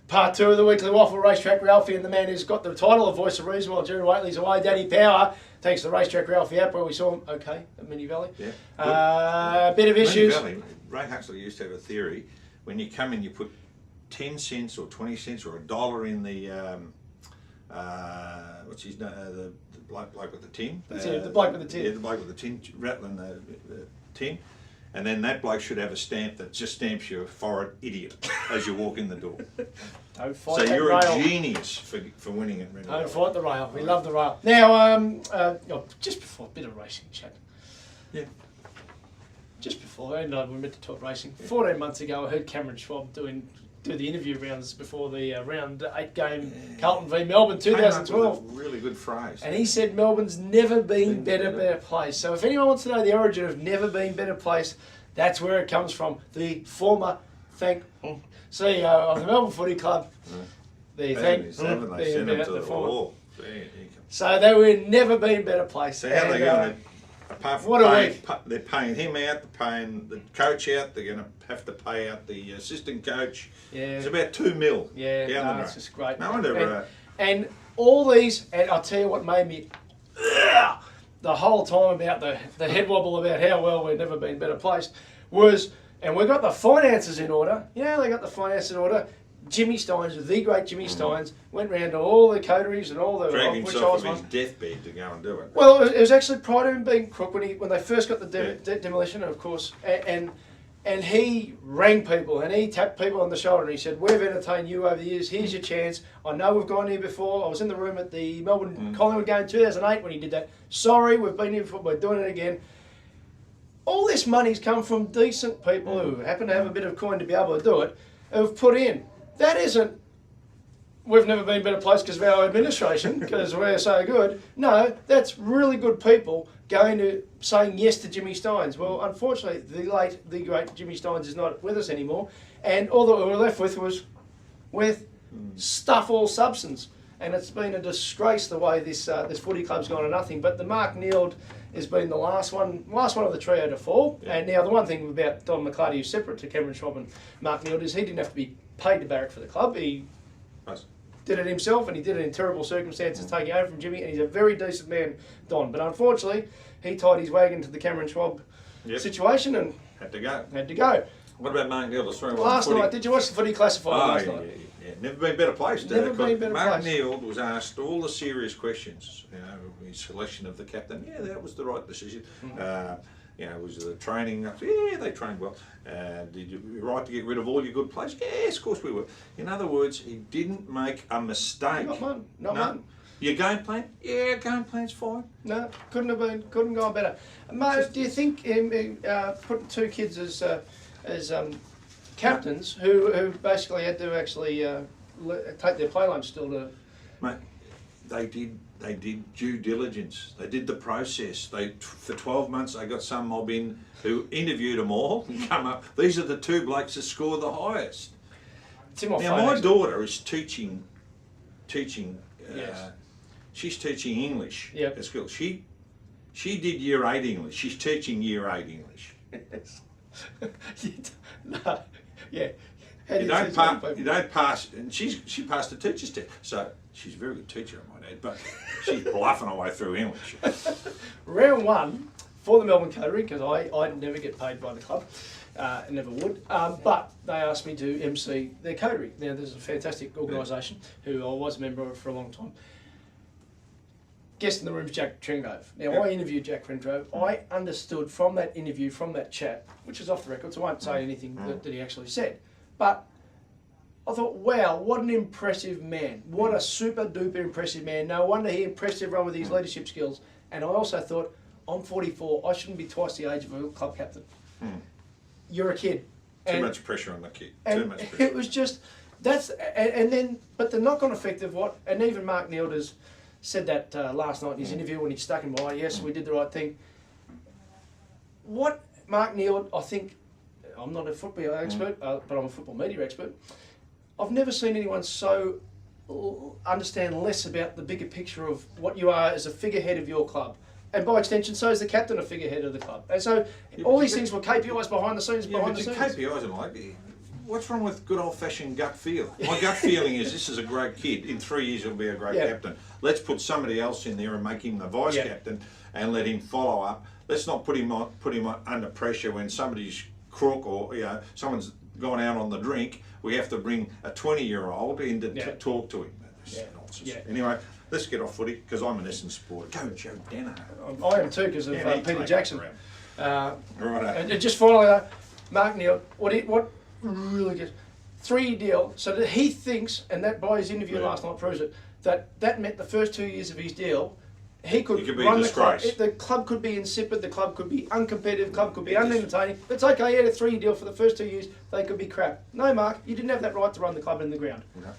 Part 2 of the weekly Waffle, Racetrack Ralphy, and the man who's got the title of Voice of Reason while Jerry Waitley's away, Daddy Power, takes the Racetrack Ralphy app where we saw him okay at Mini Valley. Yeah. A bit of issues. Mini Valley, Ray Huxley used to have a theory, when you come in you put 10 cents or 20 cents or $1 in the, what's his name, the bloke with the tin. That's it, the bloke with the tin. Yeah, the bloke with the tin, rattling the tin. And then that bloke should have a stamp that just stamps your forehead idiot as you walk in the door. Don't fight So that you're rail. a genius for winning it. Don't fight the rail. We love the rail. Now, just before a bit of racing chat. Yeah. Just before, and we meant to talk racing. 14 months ago, I heard Cameron Schwab do the interview rounds before the round 8 game Carlton v Melbourne 2012. Came up with a really good phrase. And he said Melbourne's never been better placed. So if anyone wants to know the origin of never been better placed, that's where it comes from. The former CEO of the Melbourne Footy Club. The So they were never been better placed. So how are they going to, apart from they're paying him out, they're paying the coach out, they're going to have to pay out the assistant coach. Yeah. It's about $2 million. Yeah, no, it's just great. No wonder. And all these, and I'll tell you what made me the whole time about the head wobble about how well we've never been better placed was, and we got the finances in order. Yeah, they got the finances in order. Jimmy Steins, the great Jimmy Steins, went round to all the coteries and all the... Dragged himself from his deathbed to go and do it. Well, it was actually prior to him being crook when they first got the demolition, of course, and he rang people and he tapped people on the shoulder and he said, we've entertained you over the years, here's your chance. I know we've gone here before. I was in the room at the Melbourne Collingwood game in 2008 when he did that. Sorry, we've been here before, we're doing it again. All this money's come from decent people who happen to have a bit of coin to be able to do it, who've put in. That isn't, we've never been better placed because of our administration, because we're so good. No, that's really good people going to saying yes to Jimmy Steins. Well, unfortunately, the great Jimmy Steins is not with us anymore, and all that we were left with was stuff all substance. And it's been a disgrace the way this footy club's gone to nothing. But the Mark Neild has been the last one of the trio to fall. Yeah. And now the one thing about Don McClarty, who's separate to Cameron Schwab and Mark Neild, is he didn't have to be paid to barrack for the club. He did it himself, and he did it in terrible circumstances, taking over from Jimmy. And he's a very decent man, Don. But unfortunately, he tied his wagon to the Cameron Schwab situation and had to go. What about Mark Neild? Last night, did you watch the footy classified last night? Yeah. Never been better placed. Never been better Mark placed. Neild was asked all the serious questions. You know, his selection of the captain. Yeah, that was the right decision. Was the training? Yeah, they trained well. Did you right to get rid of all your good players? Yes, of course we were. In other words, he didn't make a mistake. Not one. Your game plan? Yeah, game plan's fine. No, couldn't go on better. Mo, do you think putting two kids as captains who basically had to actually take their play lunch still to... Mate, they did due diligence. They did the process. For 12 months they got some mob in who interviewed them all and come up. These are the two blokes that score the highest. My daughter is teaching. Yes. She's teaching English at school. She did Year 8 English. She's teaching Year 8 English. No. Yeah. You don't pass, and she passed the teacher's test. So she's a very good teacher, I might add, but she's bluffing her way through English. Round 1 for the Melbourne Coterie, because I never get paid by the club, never would. But they asked me to MC their coterie. Now there's a fantastic organisation who I was a member of for a long time. Guest in the room is Jack Trengrove. Now I interviewed Jack Trengrove. I understood from that interview, from that chat, which is off the record, so I won't say anything that he actually said. But I thought, wow, what an impressive man. What a super duper impressive man. No wonder he impressed everyone with his leadership skills. And I also thought, I'm 44, I shouldn't be twice the age of a club captain. You're a kid. Too much pressure on the kid. And Too much pressure. It was just, but the knock-on effect of what, and even Mark Neild has said that last night in his interview when he stuck him by, yes, we did the right thing. What Mark Neild, I think, I'm not a football expert, but I'm a football media expert. I've never seen anyone so understand less about the bigger picture of what you are as a figurehead of your club. And by extension, so is the captain a figurehead of the club. And so all these things were KPIs behind the scenes, KPIs and like, what's wrong with good old-fashioned gut feel? My gut feeling is this is a great kid. In 3 years, he'll be a great captain. Let's put somebody else in there and make him the vice captain and let him follow up. Let's not put him under pressure when somebody's crook or someone's gone out on the drink. We have to bring a 20-year-old in to talk to him. Nonsense. Anyway, let's get off footy because I'm an Essence supporter. Go Joe Dano. I am too because of Peter Jackson. Right. And just finally, Mark Neal, what really gets 3-year deal. So that he thinks, and that by his interview last night proves it, that meant the first 2 years of his deal, he could be run a the club. disgrace. The club could be insipid, the club could be uncompetitive, the club could be unentertaining. It's okay, he had a 3-year deal for the first 2 years, they could be crap. No, Mark, you didn't have that right to run the club in the ground. No.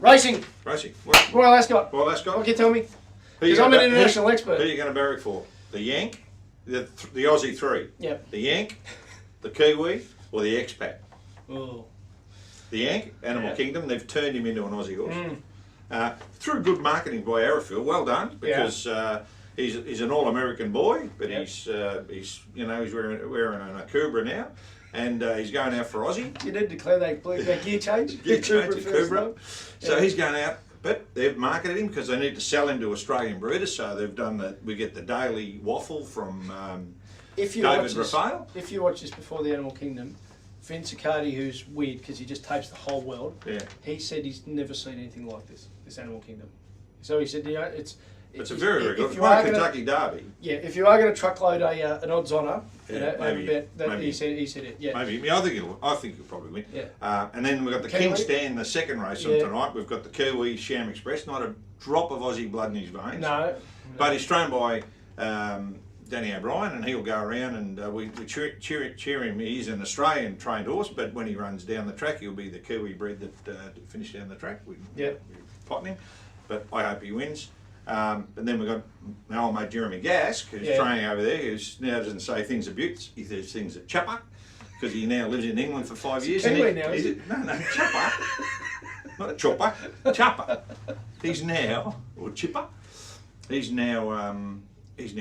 Racing. What? Royal Ascot. Royal Ascot. What can you tell me? Because I'm an international expert. Who are you going to barrack for? The Yank, the Aussie 3. Yep. The Yank, the Kiwi, or the expat? Oh. The Yank, Animal Kingdom, they've turned him into an Aussie horse. Through good marketing by Arafil, well done, because he's an all-American boy, but he's wearing an Akubra now, and he's going out for Aussie. You did declare that gear change? Gear change to Akubra. So he's going out, but they've marketed him because they need to sell him to Australian breeders, so they've done we get the daily Waffle from David Raphael. If you watch this before the Animal Kingdom, Vince Accardi, who's weird because he just tapes the whole world, he said he's never seen anything like this Animal Kingdom. So he said, it's a very good. It's my Kentucky Derby. Yeah, if you are going to truckload an odds on maybe. he said it. Yeah, maybe. I think you'll probably win. Yeah. And then we've got the Kiwi. King Stand, the second race on tonight. We've got the Kiwi Sham Express. Not a drop of Aussie blood in his veins. No. But he's trained by Danny O'Brien, and he'll go around and we cheer him. He's an Australian trained horse, but when he runs down the track, he'll be the Kiwi breed that finished down the track. We're potting him, but I hope he wins. And then we've got my old mate Jeremy Gask, who's training over there, who now doesn't say things at Butts, he says things at Chopper, because he now lives in England for 5 years. Kiwi now, is it? No, Chopper. Not a chopper, Chopper. He's now, or Chipper, he's now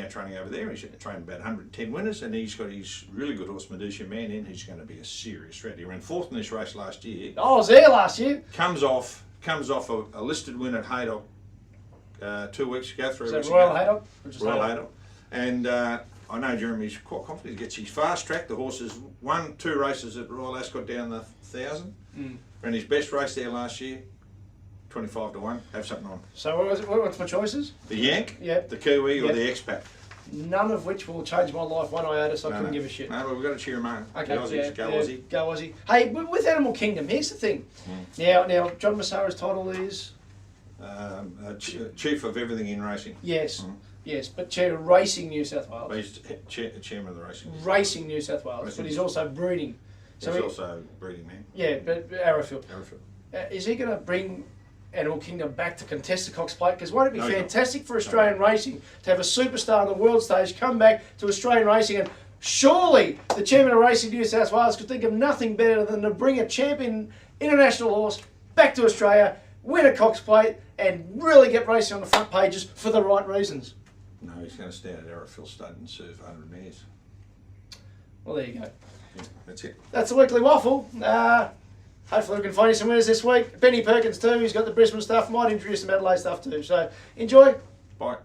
training over there. He's trained about 110 winners, and he's got his really good horse, Medusa Man, in. He's going to be a serious threat. He ran 4th in this race last year. Oh, I was there last year. Comes off a listed win at Haydock 2 weeks ago, 3 weeks Royal ago. Haydock? Royal Haydock. And I know Jeremy's quite confident. He gets his fast track. The horse has won 2 races at Royal Ascot down the 1,000. Ran his best race there last year, 25 to 1. Have something on. So what's my choices? The Yank, the Kiwi, or the expat. None of which will change my life one iota, so I couldn't give a shit. No, we've got to cheer him on. Okay, the Aussies, go Aussie. Go Aussie. Hey, with Animal Kingdom, here's the thing. Now, John Massara's title is? Chief of everything in racing. Yes, yes, but Chair of Racing New South Wales. Well, he's chairman of the racing. Racing New South Wales, but he's also breeding. So he's also breeding, man. Yeah, but Arafil. Is he going to bring Animal Kingdom back to contest the Cox Plate? Because won't it be fantastic for Australian racing to have a superstar on the world stage come back to Australian racing? And surely the chairman of Racing New South Wales could think of nothing better than to bring a champion international horse back to Australia, win a Cox Plate, and really get racing on the front pages for the right reasons. No, he's going to stand at Arafil Stud and serve 100 mares. Well, there you go. Yeah, that's it. That's the weekly waffle. Hopefully we can find you some winners this week. Benny Perkins too, he's got the Brisbane stuff, might introduce some Adelaide stuff too. So enjoy. Bye.